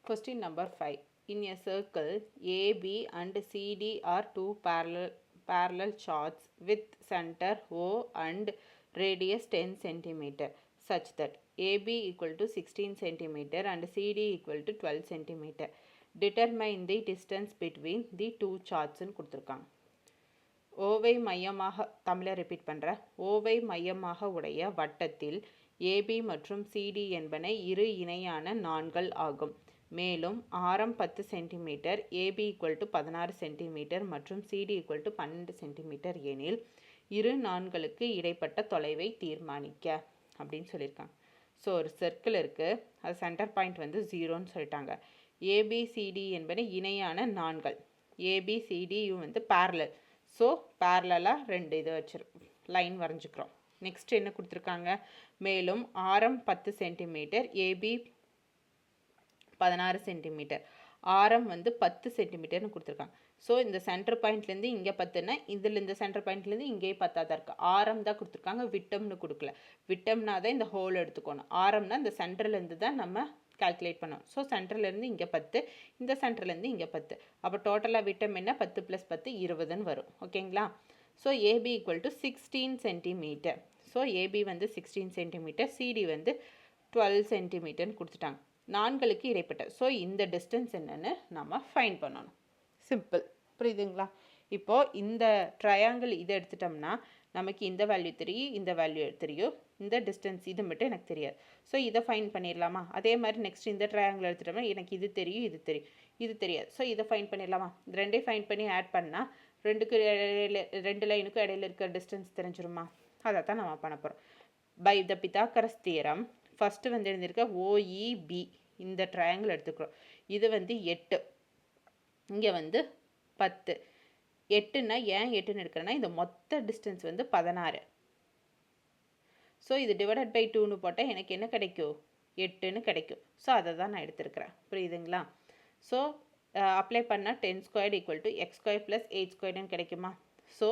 Question number 5. In a circle, AB and CD are two parallel chords with center O and radius 10 cm such that AB equal to 16 cm and CD equal to 12 cm. Determine the distance between the two chords ன்னு கொடுத்துருக்காங்க. ஓவை மையமாக தமிழை repeat பண்ணுறேன். ஓவை மையமாக உடைய வட்டத்தில் AB மற்றும் CD என்பன இரு இணையான நாண்கள் ஆகும். மேலும் ஆரம் 10 centimetre, AB equal to 16 centimetre மற்றும் சிடி ஈக்குவல் டு 12 சென்டிமீட்டர் எனில் இரு நாண்களுக்கு இடைப்பட்ட தொலைவை தீர்மானிக்க அப்படின்னு சொல்லியிருக்காங்க. ஸோ ஒரு சர்க்கிள் இருக்குது, அது சென்டர் பாயிண்ட் வந்து 0ன்னு சொல்லிட்டாங்க. ஏபிசிடி என்பன இணையான நாண்கள். ஏபிசிடியும் வந்து பேரலல். ஸோ பேரலாக ரெண்டு இது லைன் வரைஞ்சிக்கிறோம். நெக்ஸ்ட் என்ன கொடுத்துருக்காங்க, மேலும் ஆரம் 10 சென்டிமீட்டர், ஏபி 16 சென்டிமீட்டர், ஆரம் வந்து 10 சென்டிமீட்டர்னு கொடுத்துருக்காங்க. ஸோ இந்த சென்டர் பாயிண்ட்லேருந்து இங்கே 10ன்னா இதில் இந்த சென்டர் பாயிண்ட்லேருந்து இங்கே 10 தான் இருக்குது. ஆரம் தான் கொடுத்துருக்காங்க, விட்டம்னு கொடுக்கல. விட்டம்னா தான் இந்த ஹோல் எடுத்துக்கணும். ஆரம்னா இந்த சென்டர்லேருந்து தான் நம்ம கால்குலேட் பண்ணணும். ஸோ சென்டர்லேருந்து இங்கே 10, இந்த சென்டர்லேருந்து இங்கே 10. அப்போ டோட்டலாக விட்டம் என்ன, 10 + 10 20ன்னு வரும். ஓகேங்களா? So AB equal to 16 centimetre. So AB வந்து 16 சென்டிமீட்டர், சிடி வந்து 12 சென்டிமீட்டர்னு கொடுத்துட்டாங்க. நான்களுக்கு இடைப்பட்ட. ஸோ இந்த டிஸ்டன்ஸ் என்னன்னு நம்ம ஃபைண்ட் பண்ணணும். சிம்பிள், புரியுதுங்களா? இப்போது இந்த ட்ரையாங்கிள் இதை எடுத்துட்டோம்னா நமக்கு இந்த வேல்யூ தெரியும், இந்த வேல்யூ தெரியும், இந்த டிஸ்டன்ஸ் இது மட்டும் எனக்கு தெரியாது. ஸோ இதை ஃபைண்ட் பண்ணிடலாமா? அதே மாதிரி நெக்ஸ்ட் இந்த ட்ரையாங்கிள் எடுத்துட்டோம்னா எனக்கு இது தெரியும், இது தெரியும், இது தெரியாது. ஸோ இதை ஃபைண்ட் பண்ணிடலாமா? இது ரெண்டையும் ஃபைண்ட் பண்ணி ஆட் பண்ணால் ரெண்டு லைனுக்கும் இடையில இருக்கிற டிஸ்டன்ஸ் தெரிஞ்சிருமா? அதை தான் நம்ம பண்ண போகிறோம். By the Pythagoras theorem first வந்து எழுந்திருக்க ஓஇபி இந்த ட்ரையாங்கிள் எடுத்துக்கிறோம். இது வந்து 8, இங்கே வந்து 10. 8ன்னா ஏன் 8ன்னு எடுக்கிறேன்னா இந்த மொத்த டிஸ்டன்ஸ் வந்து 16. ஸோ இது டிவைடட் பை 2ன்னு போட்டால் எனக்கு என்ன கிடைக்கும், 8ன்னு கிடைக்கும். ஸோ அதை தான் நான் எடுத்துருக்கிறேன். புரியுதுங்களா? ஸோ அப்ளை பண்ணால் 10 squared equal to X square plus 8 ஸ்கொயர்டுன்னு கிடைக்குமா? So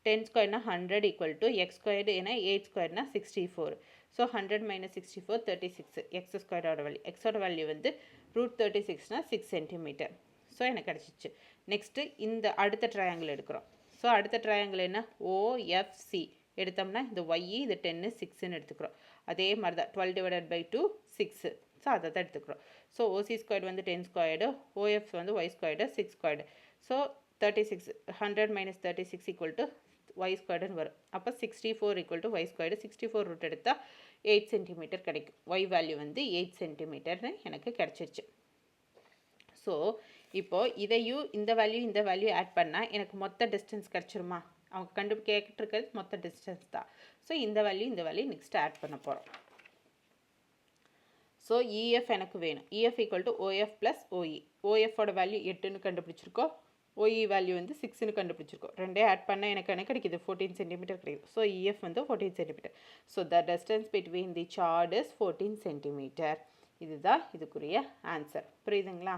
10 ஸ்கொயர்னா 100 equal to X squared, ஏன்னா 8 ஸ்கொயர்னா 64. ஸோ 100 - 64 36. எக்ஸ் ஸ்கொயரோட வேல்யூ, எக்ஸோட வேல்யூ வந்து √36னா 6 சென்டிமீட்டர். ஸோ எனக்கு கிடச்சிச்சு. நெக்ஸ்ட்டு இந்த அடுத்த ட்ரையாங்கிள் எடுக்கிறோம். ஸோ அடுத்த ட்ரையாங்கிள் என்ன, ஓஎஃப்சி எடுத்தோம்னா இந்த ஒய் இது 10 6ன்னு எடுத்துக்கிறோம். அதே மாதிரி தான் 12 டிவைடட் பை 2 6. ஸோ அதை தான் எடுத்துக்கிறோம். ஸோ ஓசி ஸ்கொயர்டு வந்து 10 ஸ்கொயர்டு, ஓஎஃப் வந்து y squared 6 squared. So 36, 100 - 36 equal to y ஸ்கொயர்டுன்னு வரும். அப்போ 64 equal to y squared. 64 root எடுத்தால் 8 சென்டிமீட்டர் கிடைக்கும். ஒய் வேல்யூ வந்து 8 சென்டிமீட்டர்னு எனக்கு கிடச்சிருச்சு. ஸோ இப்போது இதையும் இந்த வேல்யூ ஆட் பண்ணால் எனக்கு மொத்த டிஸ்டன்ஸ் கிடச்சிருமா? அவங்க கேட்டுருக்கிறது மொத்த டிஸ்டன்ஸ் தான். ஸோ இந்த வேல்யூ நெக்ஸ்ட் ஆட் பண்ண போகிறோம். ஸோ இஎஃப் எனக்கு வேணும். EF equal to OF plus OE. ஓஎஃபோட வேல்யூ 8ன்னு கண்டுபிடிச்சிருக்கோம், ஓஇ வேல்யூ வந்து 6ன்னு கண்டுபிடிச்சிருக்கோம். ரெண்டே ஆட் பண்ணால் எனக்கு என்ன கிடைக்குது, 14 சென்டிமீட்டர் கிடைக்குது. ஸோ இஎஃப் வந்து 14 centimetre. So the distance between the chord is 14 centimetre. இதுதான் இதுக்குரிய ஆன்சர். புரியுதுங்களா?